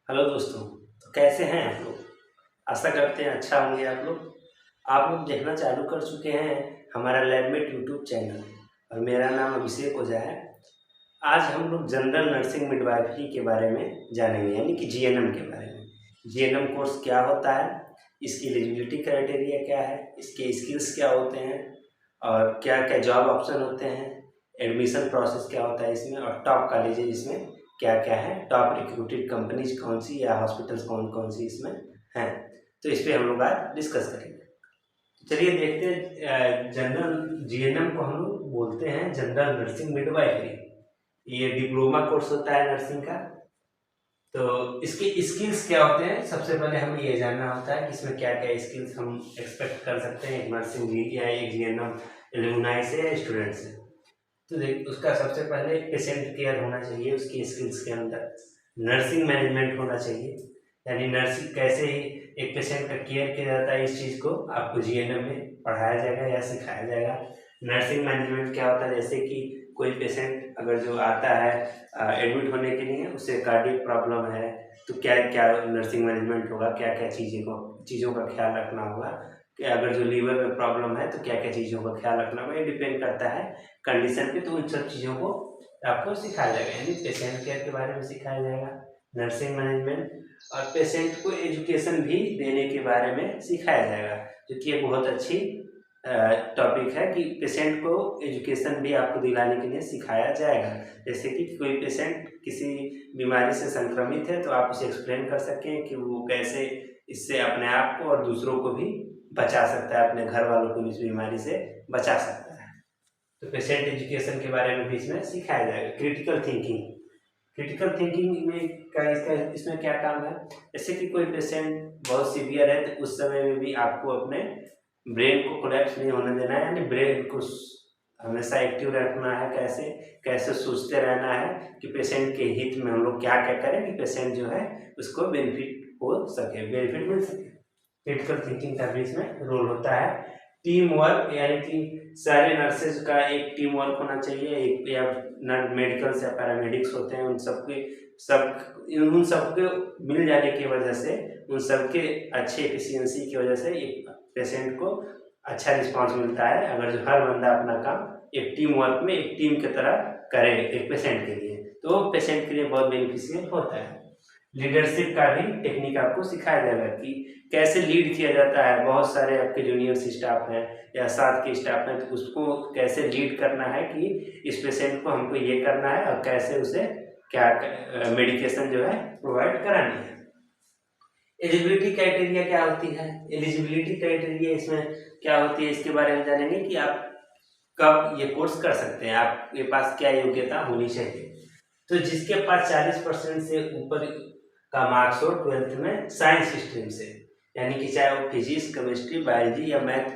Hello दोस्तों। तो कैसे हैं आप लोग? आशा करते हैं अच्छा होंगे आप लोग देखना चालू कर चुके हैं हमारा लैबमेट यूट्यूब चैनल। और मेरा नाम अभिषेक ओझा है। आज हम लोग जनरल नर्सिंग मिडवाइफरी के बारे में जानेंगे, यानी कि जीएनएम के बारे में। जीएनएम कोर्स क्या होता है, इसकी एलिजिबिलिटी क्राइटेरिया क्या है, इसके स्किल्स क्या होते हैं और क्या क्या जॉब ऑप्शन होते हैं, एडमिशन प्रोसेस क्या होता है इसमें, और टॉप कॉलेजेज इसमें क्या क्या है, टॉप रिक्रूटेड कंपनीज कौन सी या हॉस्पिटल्स कौन कौन सी इसमें हैं। तो इस पर हम लोग आज डिस्कस करेंगे। चलिए देखते हैं। जनरल जीएनएम को हम लोग बोलते हैं जनरल नर्सिंग मिडवाइफरी। ये डिप्लोमा कोर्स होता है नर्सिंग का। तो इसके स्किल्स क्या होते हैं, सबसे पहले हमें ये जानना होता है कि इसमें क्या क्या स्किल्स हम एक्सपेक्ट कर सकते हैं एक नर्सिंग या एक जीएनएम एलुमनाई से या स्टूडेंट से। तो देख, उसका सबसे पहले पेशेंट केयर होना चाहिए उसकी स्किल्स के अंदर। नर्सिंग मैनेजमेंट होना चाहिए, यानी नर्सिंग कैसे ही एक पेशेंट का केयर किया जाता है, इस चीज़ को आपको जीएनएम में पढ़ाया जाएगा या सिखाया जाएगा। नर्सिंग मैनेजमेंट क्या होता है, जैसे कि कोई पेशेंट अगर जो आता है एडमिट होने के लिए, उसे कार्डियक प्रॉब्लम है, तो क्या क्या नर्सिंग मैनेजमेंट होगा, क्या क्या चीज़ों का ख्याल रखना होगा। कि अगर जो लीवर में प्रॉब्लम है तो क्या क्या चीज़ों का ख्याल रखना होगा, ये डिपेंड करता है कंडीशन पे। तो उन सब चीज़ों को आपको सिखाया जाएगा, यानी पेशेंट केयर के बारे में सिखाया जाएगा, नर्सिंग मैनेजमेंट, और पेशेंट को एजुकेशन भी देने के बारे में सिखाया जाएगा, जो कि एक बहुत अच्छी टॉपिक है कि पेशेंट को एजुकेशन भी आपको दिलाने के लिए सिखाया जाएगा। जैसे कि कोई पेशेंट किसी बीमारी से संक्रमित है तो आप उसे एक्सप्लेन कर सकें कि वो कैसे इससे अपने आप को और दूसरों को भी बचा सकता है, अपने घर वालों को भी इस बीमारी से बचा सकता है। तो पेशेंट एजुकेशन के बारे में भी इसमें सिखाया जाएगा। क्रिटिकल थिंकिंग में इसमें क्या काम है, जैसे कि कोई पेशेंट बहुत सीवियर है तो उस समय में भी आपको अपने ब्रेन को कोलैप्स नहीं होने देना है, यानी ब्रेन को हमेशा एक्टिव रखना है। कैसे कैसे सोचते रहना है कि पेशेंट के हित में हम लोग क्या क्या करें कि पेशेंट जो है उसको बेनिफिट हो सके, बेनिफिट मिल सके। क्रिटिकल थिंकिंग का भी इसमें रोल होता है। टीम वर्क, यानी कि सारे नर्सेज का एक टीम वर्क होना चाहिए। एक या मेडिकल या पैरामेडिक्स होते हैं, उन सबके मिल जाने की वजह से, उन सबके अच्छे एफिशिएंसी की वजह से एक पेशेंट को अच्छा रिस्पांस मिलता है। अगर जो हर बंदा अपना काम एक टीम वर्क में एक टीम की तरह करे एक पेशेंट के लिए, तो पेशेंट के लिए बहुत बेनिफिशियल होता है। लीडरशिप का भी टेक्निक आपको सिखाया जाएगा कि कैसे लीड किया जाता है। बहुत सारे आपके जूनियर स्टाफ हैं या साथ के स्टाफ हैं, तो उसको कैसे लीड करना है कि इस पेशेंट को हमको ये करना है और कैसे उसे क्या मेडिकेशन जो है प्रोवाइड करानी है। एलिजिबिलिटी क्राइटेरिया क्या होती है, एलिजिबिलिटी क्राइटेरिया इसमें क्या होती है, इसके बारे में जानेंगे कि आप कब ये कोर्स कर सकते हैं, आपके पास क्या योग्यता होनी चाहिए। तो जिसके पास 40% से ऊपर का मार्क्स हो 12th में साइंस स्ट्रीम से, यानी कि चाहे वो फिजिक्स, केमिस्ट्री, बायोलॉजी या मैथ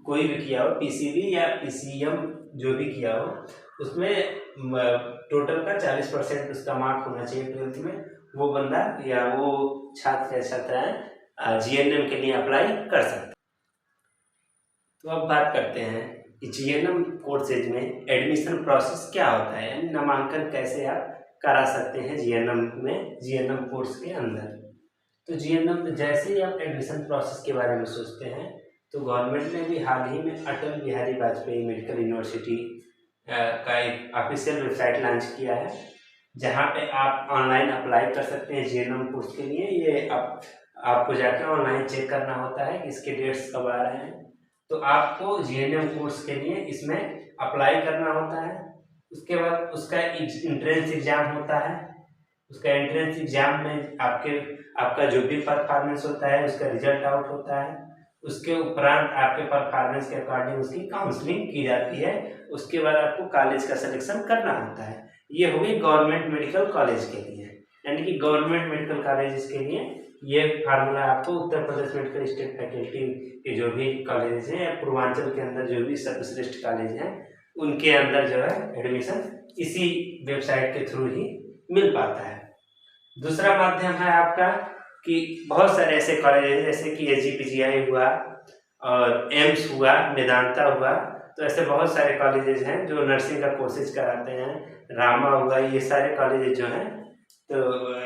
कोई भी किया हो, पीसीबी या पीसीएम जो भी किया हो, उसमें टोटल का 40% उसका मार्क होना चाहिए 12th में। वो बंदा या वो छात्र या छात्राएं जीएनएम के लिए अप्लाई कर सकते हैं। तो अब बात करते हैं कि जीएनएम कोर्सेज में एडमिशन प्रोसेस क्या होता है, यानी नामांकन कैसे आप करा सकते हैं जीएनएम में, जीएनएम कोर्स के अंदर। तो जीएनएम जैसे ही आप एडमिशन प्रोसेस के बारे में सोचते हैं, तो गवर्नमेंट ने भी हाल ही में अटल बिहारी वाजपेयी मेडिकल यूनिवर्सिटी का एक ऑफिशियल वेबसाइट लॉन्च किया है, जहाँ पे आप ऑनलाइन अप्लाई कर सकते हैं जीएनएम कोर्स के लिए। ये आपको जाकर ऑनलाइन चेक करना होता है कि इसके डेट्स कब आ रहे हैं। तो आपको जीएनएम कोर्स के लिए इसमें अप्लाई करना होता है। उसके बाद उसका एंट्रेंस एग्जाम होता है। उसका एंट्रेंस एग्जाम में आपका जो भी परफॉर्मेंस होता है उसका रिजल्ट आउट होता है। उसके उपरांत आपके परफॉर्मेंस के अकॉर्डिंग उसकी काउंसलिंग की जाती है। उसके बाद आपको कॉलेज का सिलेक्शन करना होता है। ये हो गई गवर्नमेंट मेडिकल कॉलेज के लिए, यानी कि गवर्नमेंट मेडिकल कॉलेज के लिए ये फार्मूला आपको Uttar Pradesh medical state faculty के जो भी कॉलेज हैं या पूर्वांचल के अंदर जो भी सर्वश्रेष्ठ कॉलेज हैं, उनके अंदर जो है एडमिशन इसी वेबसाइट के थ्रू ही मिल पाता है। दूसरा माध्यम है आपका कि बहुत सारे ऐसे कॉलेज हैं जैसे कि एजीपीजीआई हुआ और एम्स हुआ, मेदांता हुआ। तो ऐसे बहुत सारे कॉलेजेस हैं जो नर्सिंग का कोर्सेज कराते हैं, रामा हुआ, ये सारे कॉलेजेस जो हैं तो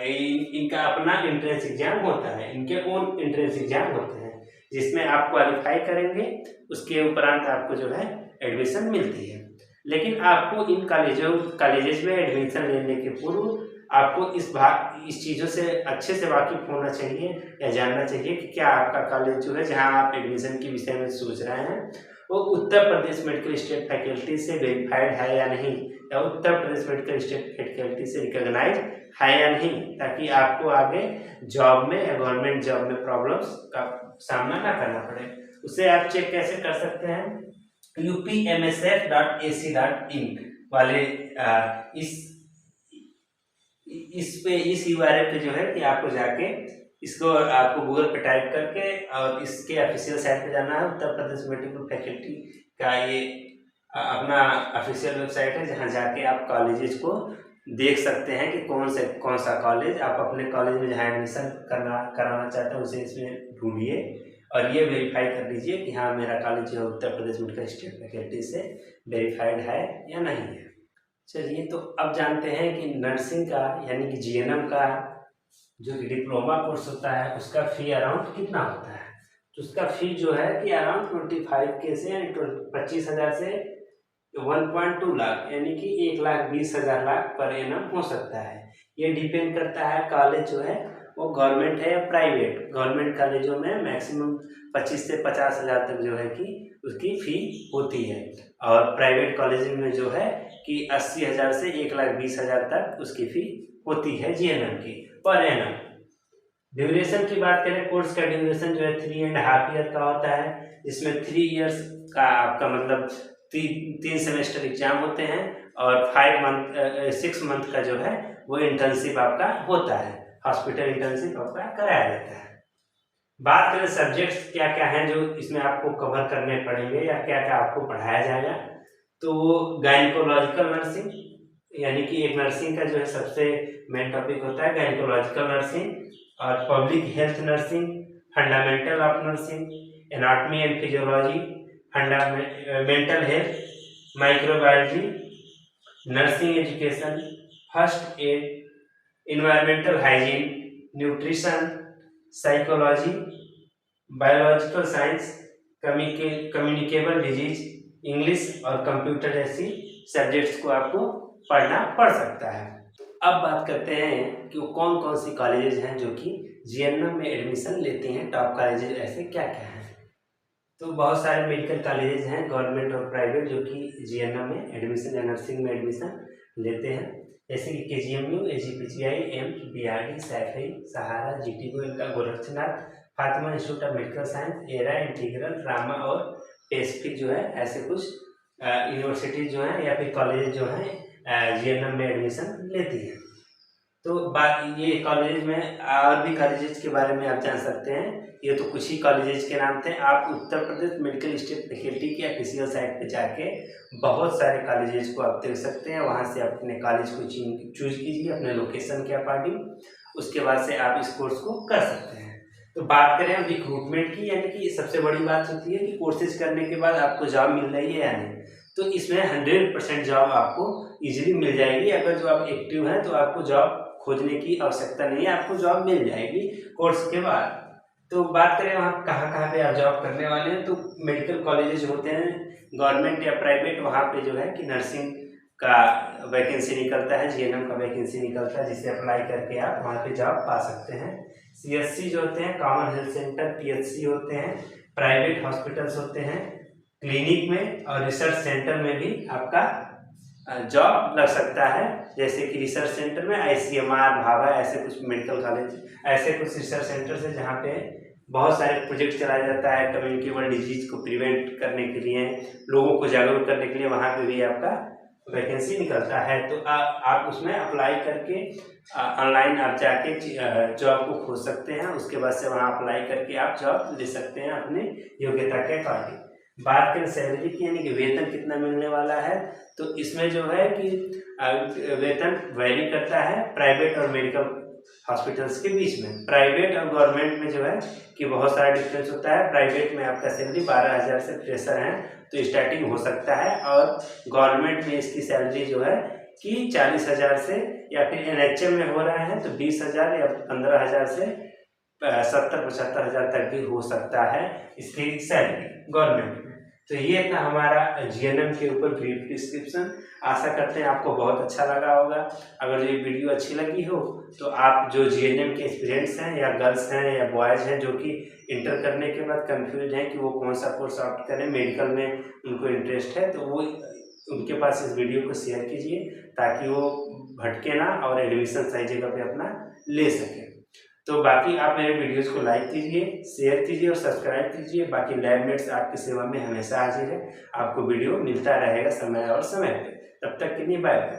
इनका अपना एंट्रेंस एग्जाम होता है, इनके ओन एंट्रेंस एग्जाम होते हैं जिसमें आप क्वालिफाई करेंगे, उसके उपरांत आपको जो है एडमिशन मिलती है। लेकिन आपको इन कॉलेजेस में एडमिशन लेने के पूर्व आपको इस चीज़ों से अच्छे से वाकिफ होना चाहिए या जानना चाहिए कि क्या आपका कॉलेज जो है जहां आप एडमिशन के विषय में सोच रहे हैं वो Uttar Pradesh medical state faculty से वेरीफाइड है या नहीं, या Uttar Pradesh medical state faculty से रिकॉग्नाइज है या नहीं, ताकि आपको आगे जॉब में या गवर्नमेंट जॉब में प्रॉब्लम्स का सामना ना करना पड़े। उसे आप चेक कैसे कर सकते हैं, upmsf.ac.in वाले इस URL पे जो है कि आपको जाके इसको आपको गूगल पे टाइप करके और इसके ऑफिशियल साइट पे जाना है। उत्तर प्रदेश मेडिकल फैकल्टी का ये अपना ऑफिशियल वेबसाइट है जहाँ जाके आप कॉलेजेस को देख सकते हैं कि कौन सा कॉलेज आप अपने कॉलेज में जहाँ एडमिशन कराना चाहते हैं उसे इसमें ढूंढिए और ये वेरीफाई कर लीजिए कि हाँ मेरा कॉलेज जो Uttar Pradesh medical state faculty से वेरीफाइड है या नहीं है। चलिए तो अब जानते हैं कि नर्सिंग का यानी कि GNM का जो डिप्लोमा कोर्स होता है उसका फ़ी अराउंड कितना होता है। तो उसका फ़ी जो है कि अराउंड 25K से यानी 25,000 से 1.2 लाख यानी कि 1,20,000 पर एनम हो सकता है। ये डिपेंड करता है कॉलेज जो है वो गवर्नमेंट है या प्राइवेट। गवर्नमेंट कॉलेजों में मैक्सिमम 25 से 50,000 तक जो है कि उसकी फ़ी होती है और प्राइवेट कॉलेज में जो है कि 80,000 से 1,20,000 तक उसकी फ़ी होती है GNM की पर एनम। ड्यूरेशन की बात करें, कोर्स का ड्यूरेशन जो है 3.5 ईयर का होता है, जिसमें 3 इयर्स का आपका मतलब 3 सेमेस्टर एग्जाम होते हैं और 6 मंथ का जो है वो इंटर्नशिप आपका होता है, हॉस्पिटल इंटर्नशिप आपका कराया जाता है। बात करें सब्जेक्ट्स क्या क्या हैं जो इसमें आपको कवर करने पड़ेंगे या क्या क्या आपको पढ़ाया जाएगा, तो गायनिकोलॉजिकल नर्सिंग यानी कि एक नर्सिंग का जो है सबसे मेन टॉपिक होता है गायनिकोलॉजिकल नर्सिंग, और public health nursing, fundamental of nursing, anatomy and physiology, fundamental health, microbiology, nursing education, first aid, environmental hygiene, nutrition, psychology, biological science, communicable disease, English और कंप्यूटर जैसी subjects को आपको पढ़ना पड़ सकता है। अब बात करते हैं कि वो कौन कौन सी कॉलेजेस हैं जो कि GNM में एडमिशन लेते हैं। टॉप कॉलेजेस ऐसे क्या क्या हैं, तो बहुत सारे मेडिकल कॉलेजेस हैं गवर्नमेंट और प्राइवेट जो कि GNM में एडमिशन या नर्सिंग में एडमिशन लेते हैं, जैसे कि KGMU, AGPGI, AIIMS, BRD, Saifai, Sahara, GTU, इनका Gorakhnath, Fatima Institute of Medical Science, Era, Integral, Rama और पेसिफिक जो है ऐसे कुछ यूनिवर्सिटी जो है या फिर कॉलेज जो है GNM में एडमिशन लेती है। तो बात ये कॉलेज में और भी कॉलेजेस के बारे में आप जान सकते हैं, ये तो कुछ ही कॉलेजेस के नाम थे। आप Uttar Pradesh medical state faculty की ऑफिशियल साइट पे जाके बहुत सारे कॉलेजेस को आप देख सकते हैं, वहाँ से आप अपने कॉलेज को चूज कीजिए अपने लोकेशन के अकॉर्डिंग, उसके बाद से आप इस कोर्स को कर सकते हैं। तो बात करें रिक्रूटमेंट की, यानी कि सबसे बड़ी बात होती है कि कोर्सेज करने के बाद आपको जॉब मिल रही है या नहीं, तो इसमें 100% जॉब आपको इजीली मिल जाएगी। अगर जो आप एक्टिव हैं तो आपको जॉब खोजने की आवश्यकता नहीं है, आपको जॉब मिल जाएगी कोर्स के बाद। तो बात करें वहाँ कहाँ पे आप जॉब करने वाले हैं, तो मेडिकल कॉलेजेस होते हैं गवर्नमेंट या प्राइवेट, वहाँ पे जो है कि नर्सिंग का वैकेंसी निकलता है, GNM का वैकेंसी निकलता है, जिसे अप्लाई करके आप वहाँ पे जॉब पा सकते हैं। CSC जो होते हैं कॉमन हेल्थ सेंटर, PHC होते हैं, प्राइवेट हॉस्पिटल्स होते हैं, क्लिनिक में और रिसर्च सेंटर में भी आपका जॉब लग सकता है, जैसे कि रिसर्च सेंटर में ICMR, भाभा, ऐसे कुछ मेडिकल कॉलेज, ऐसे कुछ रिसर्च सेंटर्स है जहाँ पे बहुत सारे प्रोजेक्ट चलाया जाता है कम्युनिकेबल डिजीज को प्रिवेंट करने के लिए, लोगों को जागरूक करने के लिए, वहाँ पे भी आपका वैकेंसी निकलता है। तो आप उसमें अप्लाई करके ऑनलाइन आप जाके जॉब को खोज सकते हैं, उसके बाद से वहाँ अप्लाई करके आप जॉब ले सकते हैं अपने योग्यता के अकॉर्डिंग। बात करें सैलरी की, यानी कि वेतन कितना मिलने वाला है, तो इसमें जो है कि वेतन वैरी करता है प्राइवेट और मेडिकल हॉस्पिटल्स के बीच में। प्राइवेट और गवर्नमेंट में जो है कि बहुत सारा डिफरेंस होता है। प्राइवेट में आपका सैलरी 12,000 से फ्रेशर हैं तो स्टार्टिंग हो सकता है, और गवर्नमेंट में इसकी सैलरी जो है कि 40,000 से, या फिर NHM में हो रहा है तो 20,000 या 15,000 से 70-75,000 तक भी हो सकता है इसकी सैलरी गवर्नमेंट में। तो ये था हमारा GNM के ऊपर ब्रीफ डिस्क्रिप्शन। आशा करते हैं आपको बहुत अच्छा लगा होगा। अगर ये वीडियो अच्छी लगी हो तो आप जो GNM के स्टूडेंट्स हैं या गर्ल्स हैं या बॉयज़ हैं जो कि इंटर करने के बाद कंफ्यूज हैं कि वो कौन सा कोर्स ऑप्ट करें, मेडिकल में उनको इंटरेस्ट है, तो वो उनके पास इस वीडियो को शेयर कीजिए ताकि वो भटके ना और एडमिशन सही जगह पे अपना ले सकें। तो बाकी आप मेरे वीडियोस को लाइक कीजिए, शेयर कीजिए और सब्सक्राइब कीजिए। बाकी लैबमेट्स आपकी सेवा में हमेशा हाजिर है, आपको वीडियो मिलता रहेगा समय और समय पे। तब तक के लिए बाय बाय।